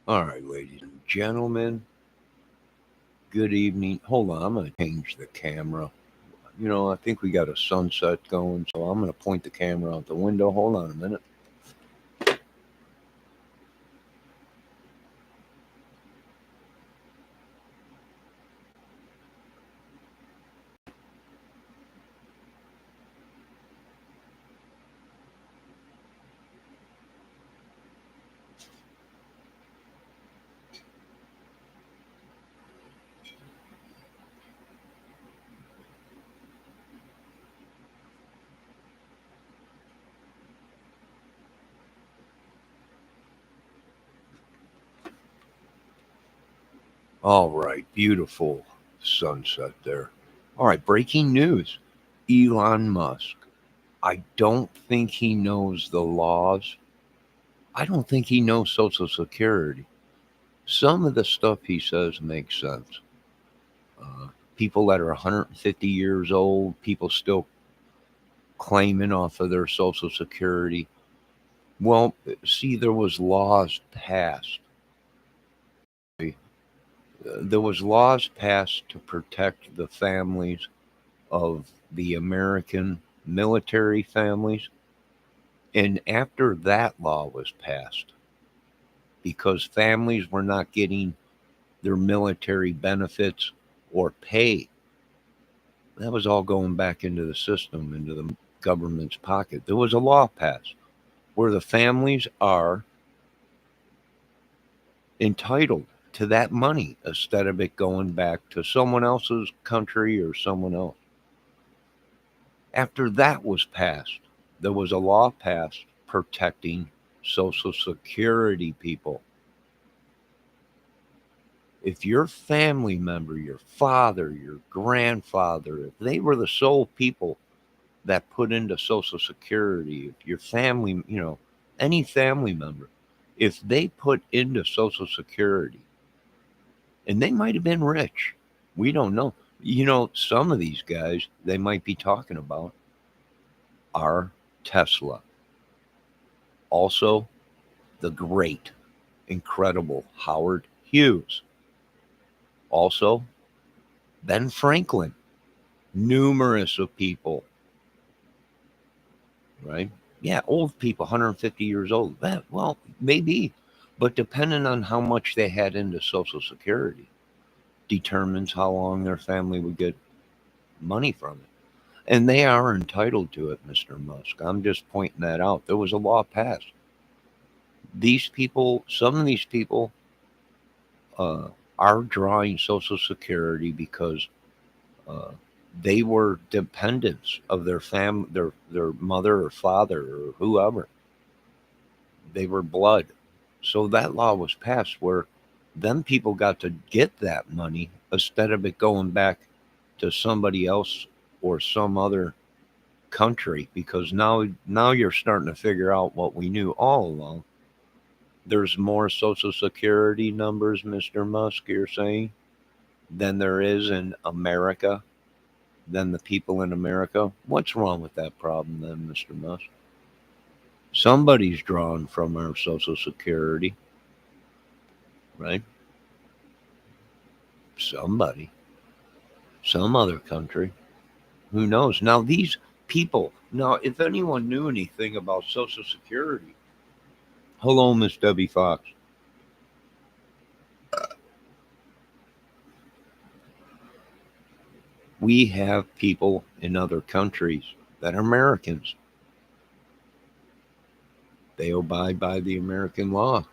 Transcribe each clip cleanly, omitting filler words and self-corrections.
All right, ladies and gentlemen, good evening. Hold on, I'm going to change the camera. I think we got a sunset going, so I'm going to point the camera out the window. Hold on a minute. All right, beautiful sunset there. All right, breaking news. Elon Musk. I don't think he knows the laws. I don't think he knows Social Security. Some of the stuff he says makes sense. People that are 150 years old, people still claiming off of their Social Security. Well, see, there was laws passed. There was laws passed to protect the families of the American military families. And after that law was passed, because families were not getting their military benefits or pay, that was all going back into the system, into the government's pocket. There was a law passed where the families are entitled to that money instead of it going back to someone else's country or someone else. After that was passed, there was a law passed protecting Social Security people. If your family member, your father, your grandfather, if they were the sole people that put into Social Security, if your family, any family member, if they put into Social Security, and they might have been rich. We don't know. Some of these guys they might be talking about are Tesla. Also, the great, incredible Howard Hughes. Also, Ben Franklin. Numerous of people, right? Yeah, old people, 150 years old. That, well, maybe, but depending on how much they had into Social Security determines how long their family would get money from it. And they are entitled to it, Mr. Musk. I'm just pointing that out. There was a law passed. These people, some of these people, uh, are drawing Social Security because uh, they were dependents of their mother or father or whoever. They were blood. So that law was passed where them people got to get that money instead of it going back to somebody else or some other country, because now you're starting to figure out what we knew all along. There's more Social Security numbers, Mr. Musk, you're saying, than there is in America, than the people in America. What's wrong with that problem then, Mr. Musk? Somebody's drawn from our Social Security, right? Somebody, some other country. Who knows? Now, these people, now, if anyone knew anything about Social Security, hello, Miss Debbie Fox. We have people in other countries that are Americans. They abide by the American law.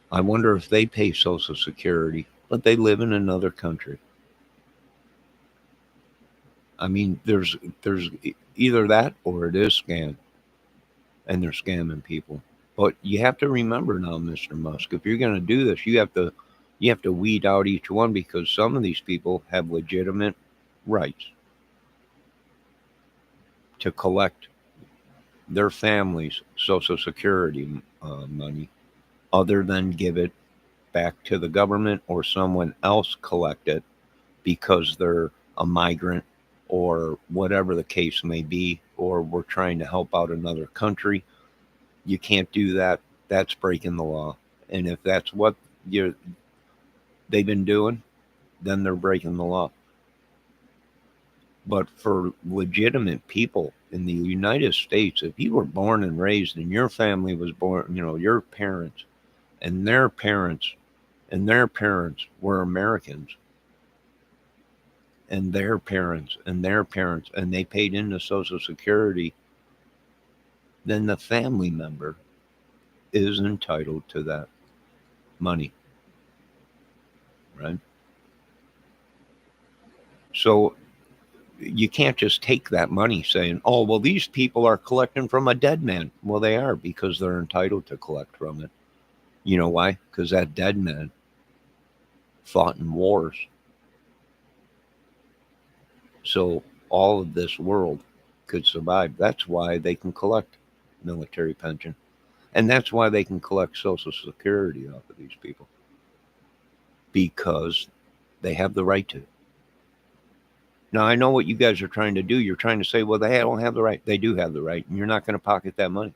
I wonder if they pay Social Security, but they live in another country. I mean, there's either that or it is scam, and they're scamming people. But you have to remember now, Mr. Musk, if you're going to do this, you have to weed out each one, because some of these people have legitimate rights to collect their family's Social Security money, other than give it back to the government or someone else collect it because they're a migrant or whatever the case may be, or we're trying to help out another country. You can't do that. That's breaking the law. And if that's what you're, they've been doing, then they're breaking the law. But for legitimate people in the United States, if you were born and raised and your family was born, your parents and their parents and their parents were Americans, and their parents and their parents, and they paid into Social Security, then the family member is entitled to that money, right? So you can't just take that money saying, oh, well, these people are collecting from a dead man. Well, they are because they're entitled to collect from it. You know why? Because that dead man fought in wars. So all of this world could survive. That's why they can collect military pension. And that's why they can collect Social Security off of these people because they have the right to. Now, I know what you guys are trying to do. You're trying to say, well, they don't have the right. They do have the right, and you're not going to pocket that money.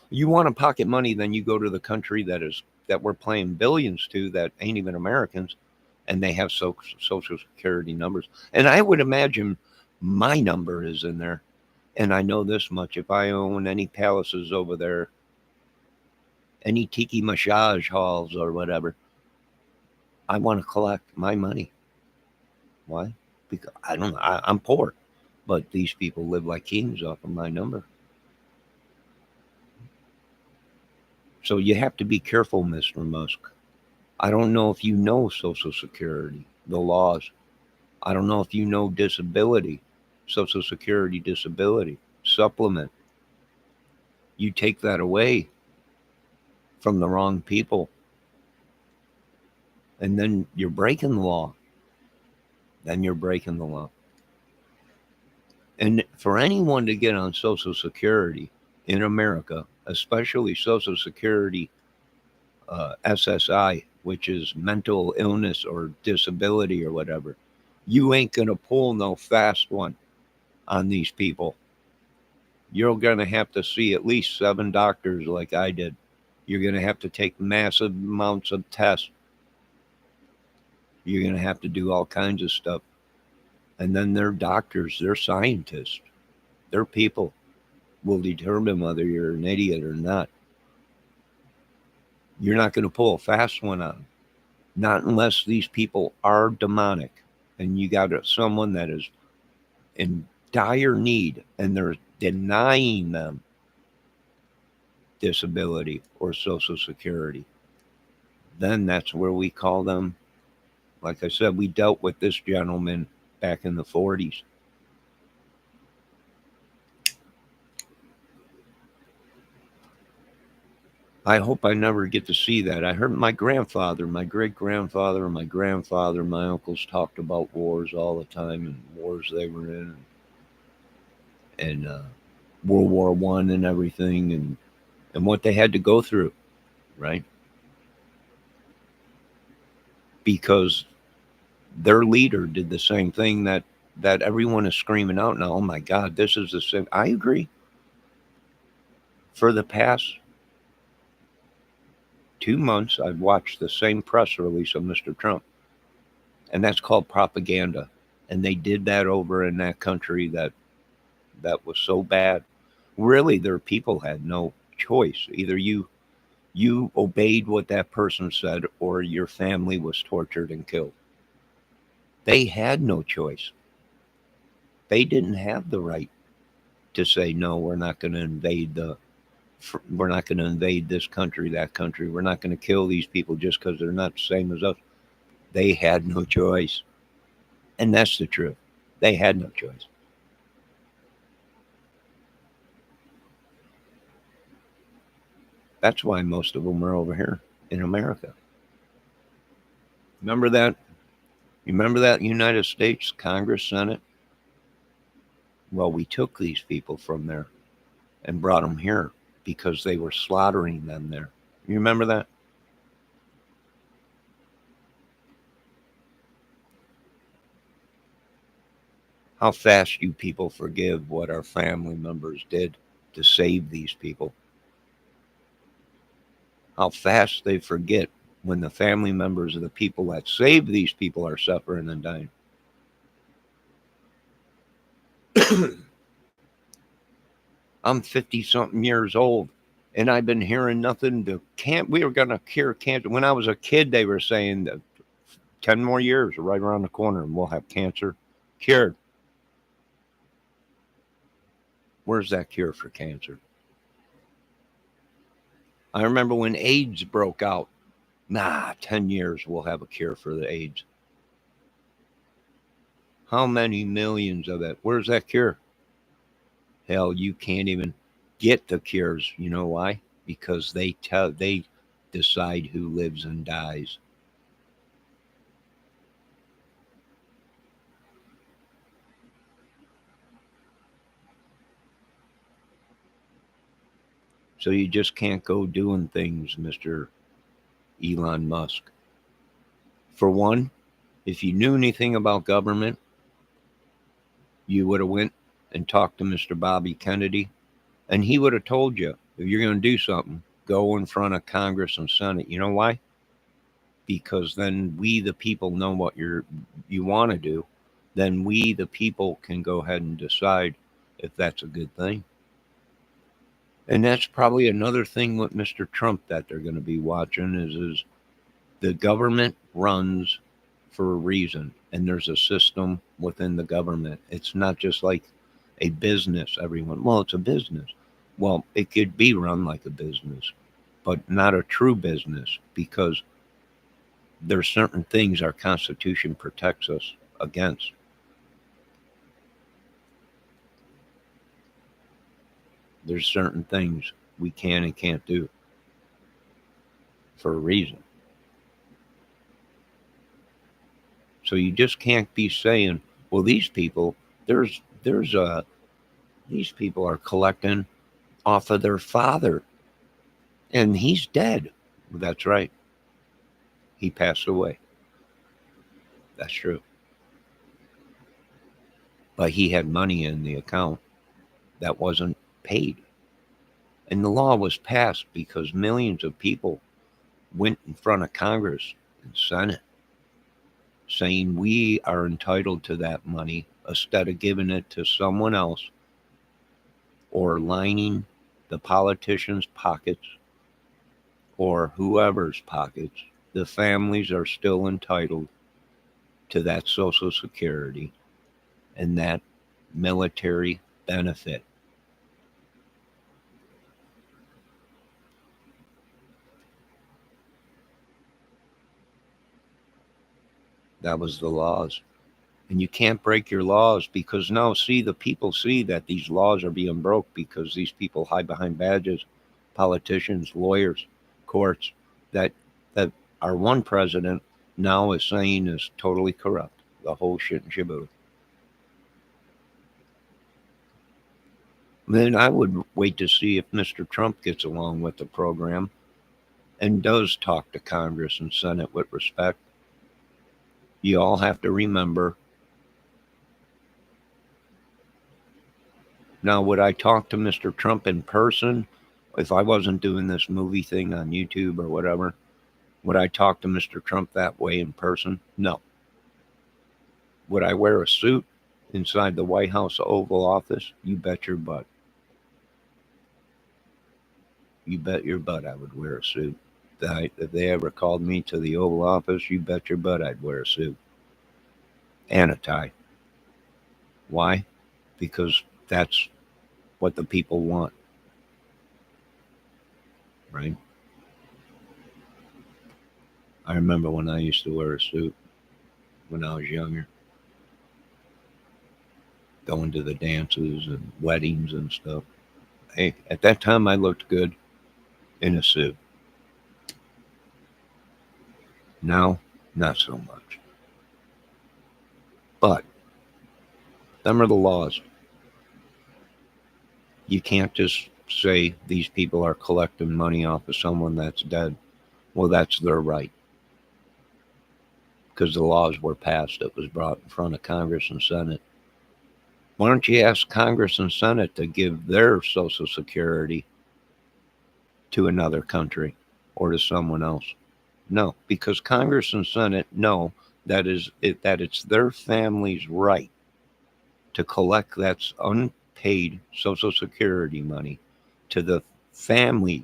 You want to pocket money, then you go to the country that we're paying billions to that ain't even Americans, and they have Social Security numbers. And I would imagine my number is in there. And I know this much: if I own any palaces over there, any tiki massage halls or whatever, I want to collect my money. Why? Because I don't know. I'm poor, but these people live like kings off of my number. So you have to be careful, Mr. Musk. I don't know if you know Social Security, the laws. I don't know if you know disability, Social Security disability, supplement. You take that away from the wrong people, and then you're breaking the law. Then you're breaking the law. And for anyone to get on Social Security in America, especially Social Security SSI, which is mental illness or disability or whatever, you ain't going to pull no fast one on these people. You're going to have to see at least 7 doctors like I did. You're going to have to take massive amounts of tests. You're going to have to do all kinds of stuff. And then they're doctors, they're scientists, they're people will determine whether you're an idiot or not. You're not going to pull a fast one on. Not unless these people are demonic and you got someone that is in dire need and they're denying them disability or Social Security. Then that's where we call them. Like I said, we dealt with this gentleman back in the 40s. I hope I never get to see that. I heard my grandfather, my great grandfather, my grandfather, my uncles talked about wars all the time and wars they were in, and World War One and everything, and what they had to go through, right? Because their leader did the same thing that everyone is screaming out now. Oh my God, this is the same. I agree. For the past 2 months, I've watched the same press release of Mr. Trump, and that's called propaganda. And they did that over in that country that was so bad. Really, their people had no choice. Either you obeyed what that person said, or your family was tortured and killed. They had no choice. They didn't have the right to say no. We're not going to invade this country, that country. We're not going to kill these people just because they're not the same as us. They had no choice. And that's the truth. They had no choice. That's why most of them are over here in America. Remember that? You remember that United States Congress, Senate? Well, we took these people from there and brought them here because they were slaughtering them there. You remember that? How fast you people forgive what our family members did to save these people. how fast they forget when the family members of the people that saved these people are suffering and dying. I'm 50 something years old, and I've been hearing nothing to can't. We were going to cure cancer. When I was a kid, they were saying that 10 more years are right around the corner and we'll have cancer cured. Where's that cure for cancer? I remember when AIDS broke out. 10 years we'll have a cure for the AIDS. How many millions of it? Where's that cure? Hell, you can't even get the cures. You know why? Because they decide who lives and dies. So you just can't go doing things, Mr. Elon Musk. For one, if you knew anything about government, you would have went and talked to Mr. Bobby Kennedy, and he would have told you if you're going to do something, go in front of Congress and Senate. You know why? Because then we, the people, know what you want to do. Then we, the people, can go ahead and decide if that's a good thing. And that's probably another thing with Mr. Trump that they're going to be watching is the government runs for a reason, and there's a system within the government. It's not just like a business, everyone. Well, it's a business. Well, it could be run like a business, but not a true business because there's certain things our Constitution protects us against. There's certain things we can and can't do for a reason. So you just can't be saying, well, these people, these people are collecting off of their father and he's dead. Well, that's right. He passed away. That's true. But he had money in the account that wasn't paid. And the law was passed because millions of people went in front of Congress and Senate saying we are entitled to that money instead of giving it to someone else or lining the politicians' pockets or whoever's pockets. The families are still entitled to that Social Security and that military benefit. That was the laws. And you can't break your laws because now, see, the people see that these laws are being broke because these people hide behind badges, politicians, lawyers, courts, that that our one president now is saying is totally corrupt. The whole shit and shaboodle. Then I would wait to see if Mr. Trump gets along with the program and does talk to Congress and Senate with respect. You all have to remember. Now, would I talk to Mr. Trump in person if I wasn't doing this movie thing on YouTube or whatever? Would I talk to Mr. Trump that way in person? No. Would I wear a suit inside the White House Oval Office? You bet your butt. You bet your butt I would wear a suit. If they ever called me to the Oval Office, you bet your butt I'd wear a suit and a tie. Why? Because that's what the people want, right? I remember when I used to wear a suit when I was younger, going to the dances and weddings and stuff. Hey, at that time I looked good in a suit. Now, not so much. But them are the laws. You can't just say these people are collecting money off of someone that's dead. Well, that's their right. Because the laws were passed. It was brought in front of Congress and Senate. Why don't you ask Congress and Senate to give their Social Security to another country? or to someone else. No, because Congress and Senate know that it's their family's right to collect that unpaid Social Security money to the families